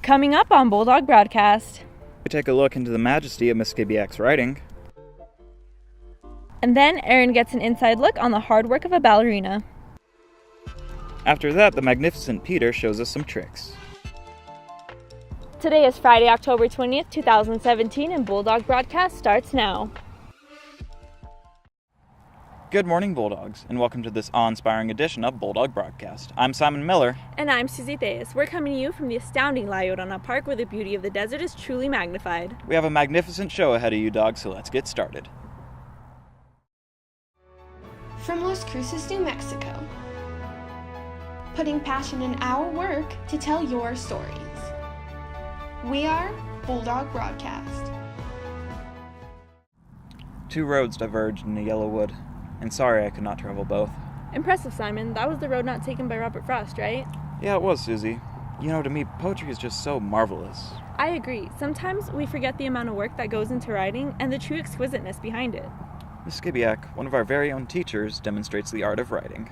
Coming up on Bulldog Broadcast. We take a look into the majesty of Miss Skibiak's writing. And then Erin gets an inside look on the hard work of a ballerina. After that, the magnificent Peter shows us some tricks. Today is Friday, October 20th, 2017, and Bulldog Broadcast starts now. Good morning, Bulldogs, and welcome to this awe-inspiring edition of Bulldog Broadcast. I'm Simon Miller. And I'm Susie Theus. We're coming to you from the astounding La Llorona Park, where the beauty of the desert is truly magnified. We have a magnificent show ahead of you, dogs, so let's get started. From Las Cruces, New Mexico, putting passion in our work to tell your stories. We are Bulldog Broadcast. Two roads diverged in the yellow wood, and sorry I could not travel both. Impressive, Simon. That was the road not taken by Robert Frost, right? Yeah, it was, Susie. You know, to me, poetry is just so marvelous. I agree. Sometimes we forget the amount of work that goes into writing and the true exquisiteness behind it. Miss Skibiak, one of our very own teachers, demonstrates the art of writing.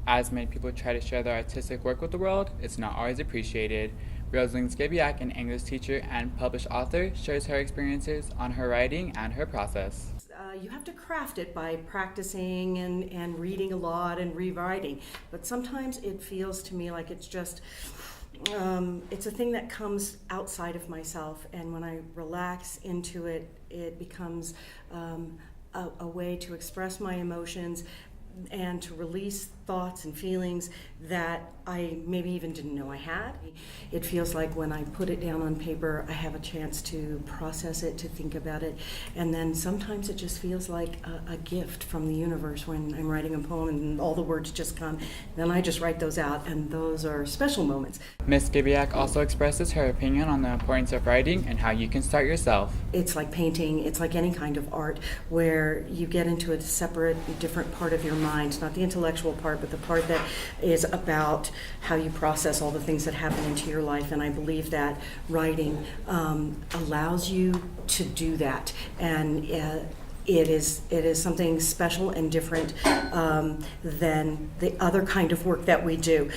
As many people try to share their artistic work with the world, it's not always appreciated. Rosalind Skibiak, an English teacher and published author, shares her experiences on her writing and her process. You have to craft it by practicing and reading a lot and rewriting. But sometimes it feels to me like it's just, it's a thing that comes outside of myself. And when I relax into it, it becomes a way to express my emotions and to release thoughts and feelings that I maybe even didn't know I had. It feels like when I put it down on paper, I have a chance to process it, to think about it, and then sometimes it just feels like a gift from the universe when I'm writing a poem and all the words just come. Then I just write those out, and those are special moments. Miss Skibiak also expresses her opinion on the importance of writing and how you can start yourself. It's like painting, it's like any kind of art where you get into a separate, different part of your mind, not the intellectual part, but the part that is about how you process all the things that happen into your life. And I believe that writing allows you to do that. And it is something special and different than the other kind of work that we do,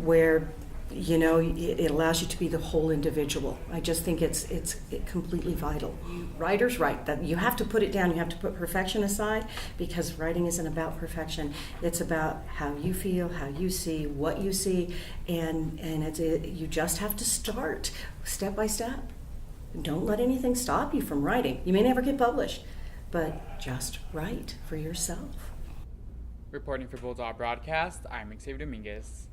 where it allows you to be the whole individual. I just think it's completely vital. Writers write that you have to put it down. You have to put perfection aside, because writing isn't about perfection. It's about how you feel, how you see, what you see, and you just have to start step by step. Don't let anything stop you from writing. You may never get published, but just write for yourself. Reporting for Bulldog Broadcast, I'm Xavier Dominguez.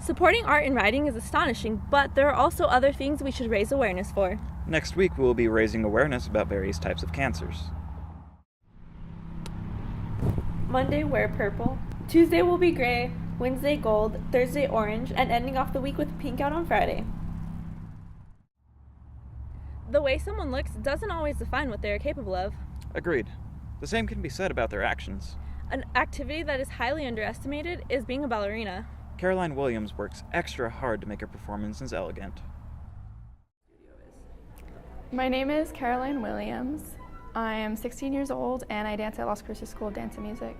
Supporting art and writing is astonishing, but there are also other things we should raise awareness for. Next week, we will be raising awareness about various types of cancers. Monday, wear purple. Tuesday will be gray, Wednesday gold, Thursday orange, and ending off the week with pink out on Friday. The way someone looks doesn't always define what they are capable of. Agreed. The same can be said about their actions. An activity that is highly underestimated is being a ballerina. Caroline Williams works extra hard to make her performances elegant. My name is Caroline Williams. I am 16 years old and I dance at Las Cruces School of Dance and Music.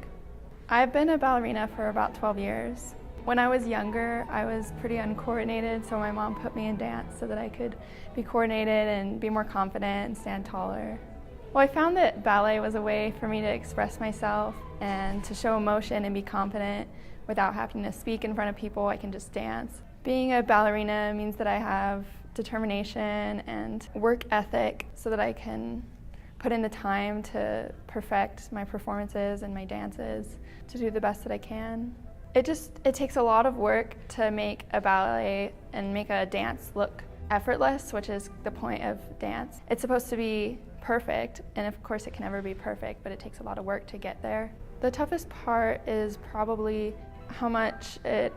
I've been a ballerina for about 12 years. When I was younger, I was pretty uncoordinated, so my mom put me in dance so that I could be coordinated and be more confident and stand taller. Well, I found that ballet was a way for me to express myself and to show emotion and be confident without having to speak in front of people. I can just dance. Being a ballerina means that I have determination and work ethic so that I can put in the time to perfect my performances and my dances, to do the best that I can. It takes a lot of work to make a ballet and make a dance look effortless, which is the point of dance. It's supposed to be perfect, and of course it can never be perfect, but it takes a lot of work to get there. The toughest part is probably how much it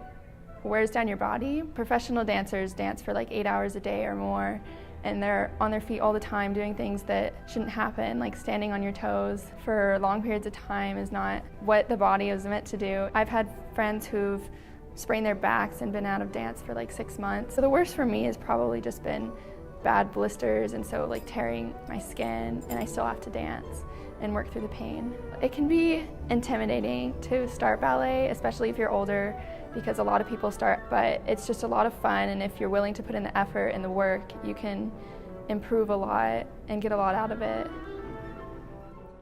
wears down your body. Professional dancers dance for like 8 hours a day or more, and they're on their feet all the time doing things that shouldn't happen, like standing on your toes for long periods of time is not what the body is meant to do. I've had friends who've sprained their backs and been out of dance for like 6 months. So the worst for me has probably just been bad blisters, and so like tearing my skin, and I still have to dance. and work through the pain. It can be intimidating to start ballet, especially if you're older, because a lot of people start, but it's just a lot of fun, and if you're willing to put in the effort and the work, you can improve a lot and get a lot out of it.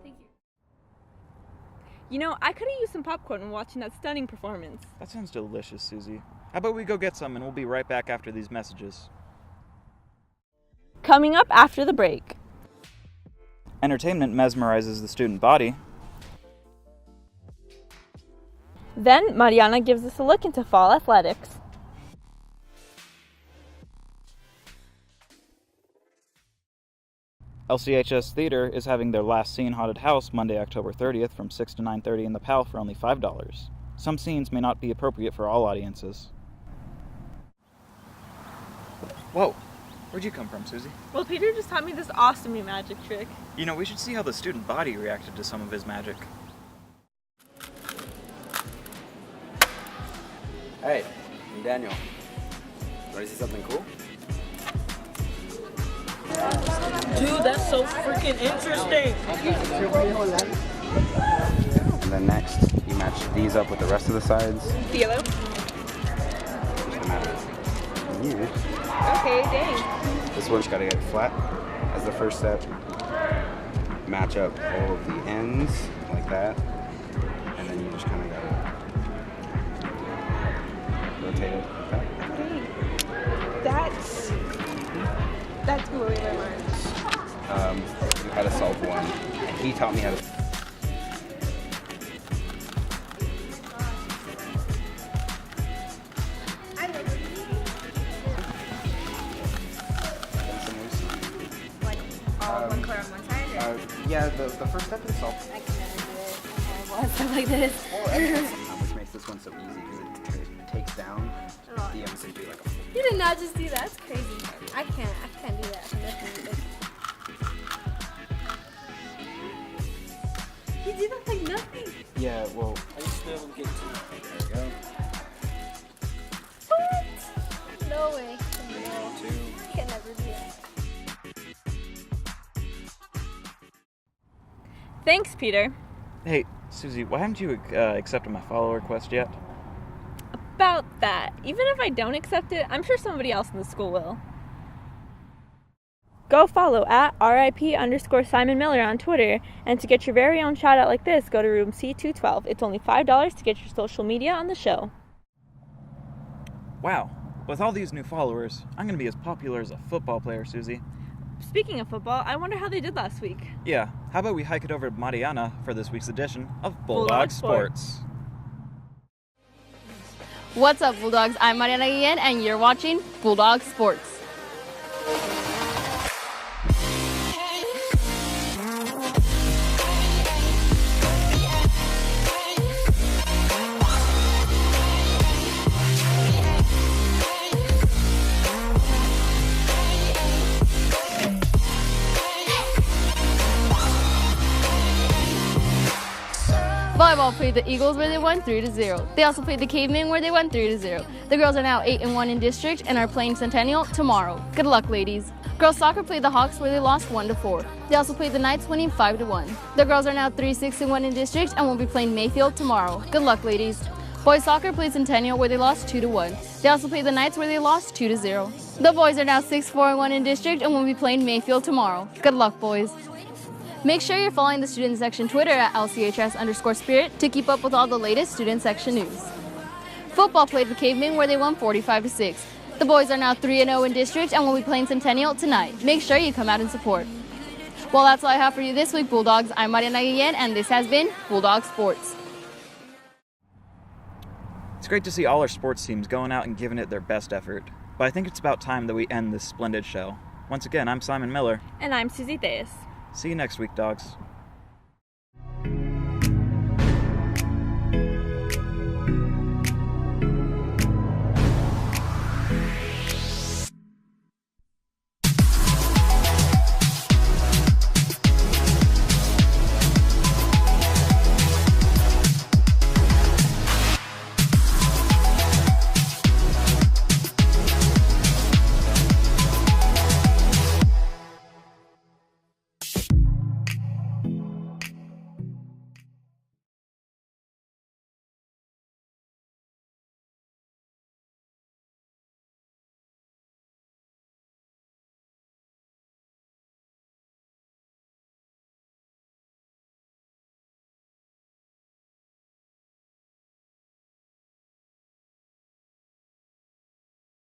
Thank you. You know, I could have used some popcorn when watching that stunning performance. That sounds delicious, Susie. How about we go get some and we'll be right back after these messages. Coming up after the break. Entertainment mesmerizes the student body. Then Mariana gives us a look into fall athletics. LCHS Theater is having their last scene haunted house Monday, October 30th from 6 to 9:30 in the PAL for only $5. Some scenes may not be appropriate for all audiences. Whoa, where'd you come from, Susie? Well, Peter just taught me this awesome new magic trick. You know, we should see how the student body reacted to some of his magic. Hey, I'm Daniel. Want to see something cool? Dude, that's so freaking interesting. And then next, you match these up with the rest of the sides. The yellow? Just a matter of you. Okay, dang. This one's got to get flat as the first step. Match up all of the ends like that. And then you just kind of got to rotate it like that. That's blowing my mind. You had to solve one. And he taught me how to. One color on one side? Yeah, the first step is solve. I can never do it. I want stuff like this. Which makes this one so easy because it takes down the essentially like a. You did not just do that. That's crazy. I can't do that. I can never do this. You did that like nothing. Yeah, well. I still get to. There we go. What? No way. No. I can never do that. Thanks, Peter. Hey, Susie, why haven't you accepted my follow request yet? About that. Even if I don't accept it, I'm sure somebody else in the school will. Go follow at RIP_Simon Miller on Twitter, and to get your very own shout out like this, go to room C212. It's only $5 to get your social media on the show. Wow, with all these new followers, I'm going to be as popular as a football player, Susie. Speaking of football, I wonder how they did last week. Yeah, how about we hike it over to Mariana for this week's edition of Bulldog Bulldog Sports. Sports. What's up, Bulldogs? I'm Mariana Guillen, and you're watching Bulldog Sports. Volleyball played the Eagles where they won 3-0. They also played the Cavemen where they won 3-0. The girls are now 8-1 in district and are playing Centennial tomorrow. Good luck, ladies. Girls soccer played the Hawks where they lost 1-4. They also played the Knights, winning 5-1. The girls are now 3-6-1 in district and will be playing Mayfield tomorrow. Good luck, ladies. Boys soccer played Centennial where they lost 2-1. They also played the Knights where they lost 2-0. The boys are now 6-4-1 in district and will be playing Mayfield tomorrow. Good luck, boys. Make sure you're following the student section Twitter at LCHS_Spirit to keep up with all the latest student section news. Football played the Cavemen where they won 45-6. The boys are now 3-0 in district and will be playing Centennial tonight. Make sure you come out and support. Well, that's all I have for you this week, Bulldogs. I'm Mariana Guillen, and this has been Bulldog Sports. It's great to see all our sports teams going out and giving it their best effort, but I think it's about time that we end this splendid show. Once again, I'm Simon Miller. And I'm Susie Theus. See you next week, dogs.